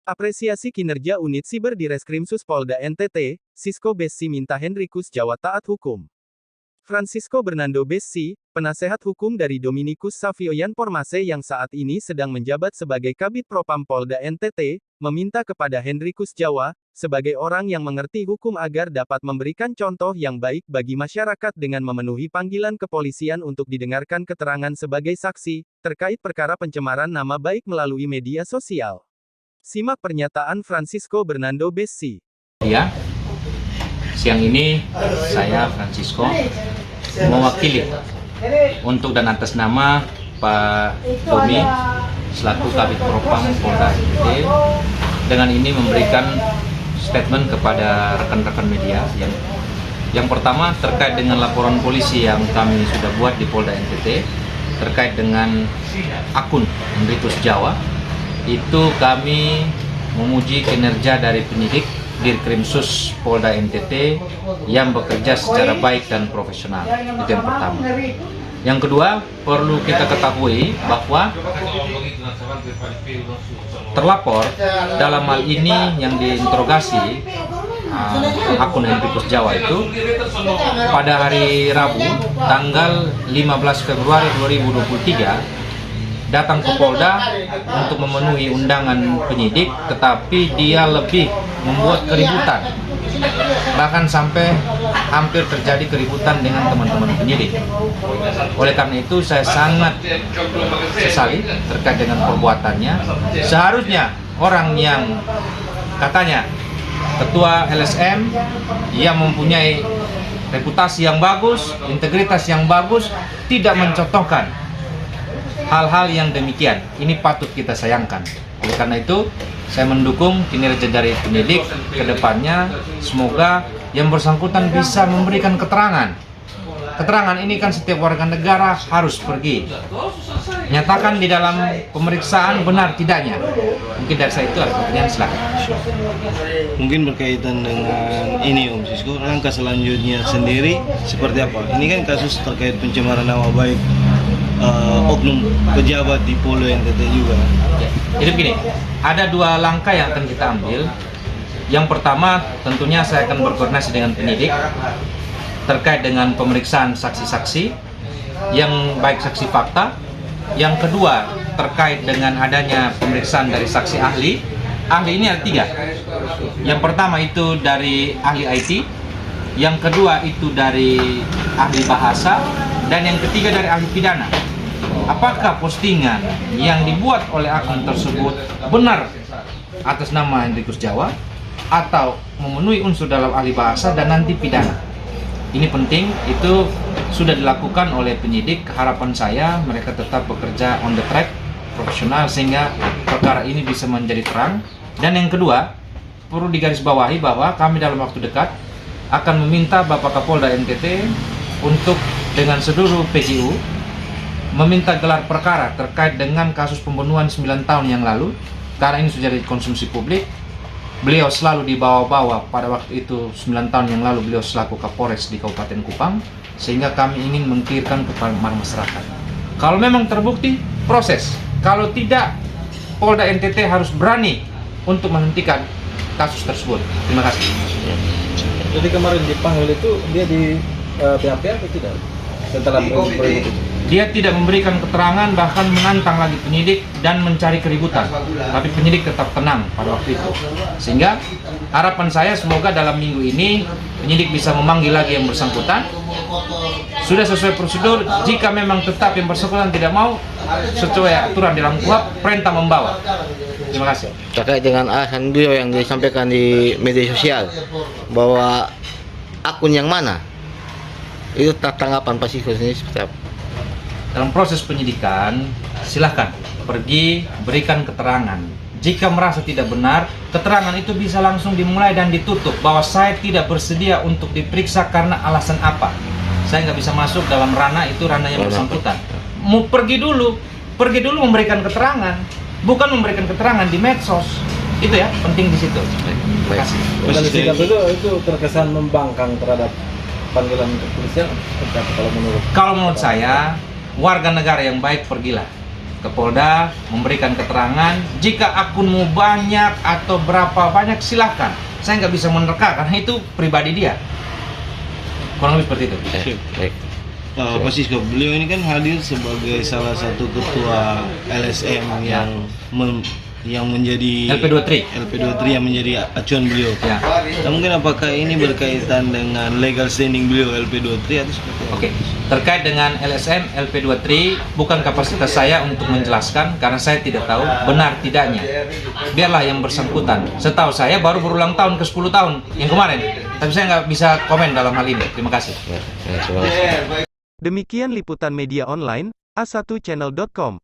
Apresiasi kinerja unit siber di Reskrimsus Polda NTT, Sisko Bessi minta Henrikus Jawa taat hukum. Francisco Bernardo Bessi, penasehat hukum dari Dominikus Savioyan Formase yang saat ini sedang menjabat sebagai Kabid Propam Polda NTT, meminta kepada Henrikus Jawa, sebagai orang yang mengerti hukum agar dapat memberikan contoh yang baik bagi masyarakat dengan memenuhi panggilan kepolisian untuk didengarkan keterangan sebagai saksi, terkait perkara pencemaran nama baik melalui media sosial. Simak pernyataan Francisco Bernardo Bessi. Ya, siang ini saya Francisco mewakili untuk dan atas nama Pak Domi selaku Kabid Propam Polda NTT dengan ini memberikan statement kepada rekan-rekan media yang pertama terkait dengan laporan polisi yang kami sudah buat di Polda NTT terkait dengan akun Henrikus Jawa. Itu kami memuji kinerja dari penyidik Dirkrimsus Polda NTT yang bekerja secara baik dan profesional. Itu yang pertama. Yang kedua, perlu kita ketahui bahwa terlapor dalam hal ini yang diinterogasi akun Henrikus Jawa itu pada hari Rabu tanggal 15 Februari 2023 datang ke Polda untuk memenuhi undangan penyidik, tetapi dia lebih membuat keributan, bahkan sampai hampir terjadi keributan dengan teman-teman penyidik. Oleh karena itu saya sangat sesali terkait dengan perbuatannya. Seharusnya orang yang katanya ketua LSM yang mempunyai reputasi yang bagus, integritas yang bagus, tidak mencontohkan hal-hal yang demikian. Ini patut kita sayangkan. Oleh karena itu, saya mendukung kinerja dari penyidik ke depannya. Semoga yang bersangkutan bisa memberikan keterangan. Keterangan ini kan setiap warga negara harus pergi. Nyatakan di dalam pemeriksaan benar tidaknya. Mungkin dari saya itu ada pertanyaan, silakan. Mungkin berkaitan dengan ini Om Sisko, langkah selanjutnya sendiri seperti apa? Ini kan kasus terkait pencemaran nama baik oknum pejabat di Polda NTT juga. Jadi begini, ada dua langkah yang akan kita ambil. Yang pertama, tentunya saya akan berkoordinasi dengan penyidik terkait dengan pemeriksaan saksi-saksi yang baik saksi fakta. Yang kedua, terkait dengan adanya pemeriksaan dari saksi ahli. Ahli ini ada 3. Yang pertama itu dari ahli IT, yang kedua itu dari ahli bahasa, dan yang ketiga dari ahli pidana. Apakah postingan yang dibuat oleh akun tersebut benar atas nama Henrikus Jawa atau memenuhi unsur dalam ahli bahasa dan nanti pidana? Ini penting, itu sudah dilakukan oleh penyidik. Harapan saya mereka tetap bekerja on the track, profesional, sehingga perkara ini bisa menjadi terang. Dan yang kedua, perlu digarisbawahi bahwa kami dalam waktu dekat akan meminta Bapak Kapolda NTT untuk dengan seluruh PJU meminta gelar perkara terkait dengan kasus pembunuhan 9 tahun yang lalu, karena ini sudah jadi konsumsi publik. Beliau selalu dibawa-bawa pada waktu itu 9 tahun yang lalu beliau selaku Kapolres di Kabupaten Kupang, sehingga kami ingin mengkirkan kepada masyarakat. Kalau memang terbukti, proses. Kalau tidak, Polda NTT harus berani untuk menghentikan kasus tersebut. Terima kasih. Jadi kemarin dipanggil itu dia di PHP atau tidak? Setelah itu Dia tidak memberikan keterangan, bahkan menantang lagi penyidik dan mencari keributan. Tapi penyidik tetap tenang pada waktu itu. Sehingga harapan saya semoga dalam minggu ini penyidik bisa memanggil lagi yang bersangkutan. Sudah sesuai prosedur, jika memang tetap yang bersangkutan tidak mau, sesuai aturan di dalam KUHP, perintah membawa. Terima kasih. Terkait dengan alasan beliau yang disampaikan di media sosial bahwa akun yang mana, itu tanggapan Pak Sisko sendiri seperti apa? Dalam proses penyidikan, silahkan pergi berikan keterangan. Jika merasa tidak benar, keterangan itu bisa langsung dimulai dan ditutup bahwa saya tidak bersedia untuk diperiksa karena alasan apa. Saya nggak bisa masuk dalam ranah itu, ranah yang bersangkutan. Mau pergi dulu memberikan keterangan, bukan memberikan keterangan di medsos. Itu ya, penting di situ. Terima kasih. Dari sikap itu terkesan membangkang terhadap panggilan kepolisian. Kalau menurut Kalau menurut saya, warga negara yang baik pergilah. ke Polda, memberikan keterangan. Jika akunmu banyak atau berapa banyak, silahkan. Saya nggak bisa menerka karena itu pribadi dia. Kurang lebih seperti itu. Baik. Pak Sisko, beliau ini kan hadir sebagai salah satu ketua LSM yang menjadi LP23 yang menjadi acuan beliau. Ya. Nah, mungkin apakah ini berkaitan dengan legal standing beliau LP23 atau seperti apa? Oke, terkait dengan LSM LP23 bukan kapasitas saya untuk menjelaskan karena saya tidak tahu benar tidaknya. Biarlah yang bersangkutan. Setahu saya baru berulang tahun ke 10 tahun yang kemarin. Tapi saya nggak bisa komen dalam hal ini. Terima kasih. Ya, terima kasih. Demikian liputan media online, a1channel.com.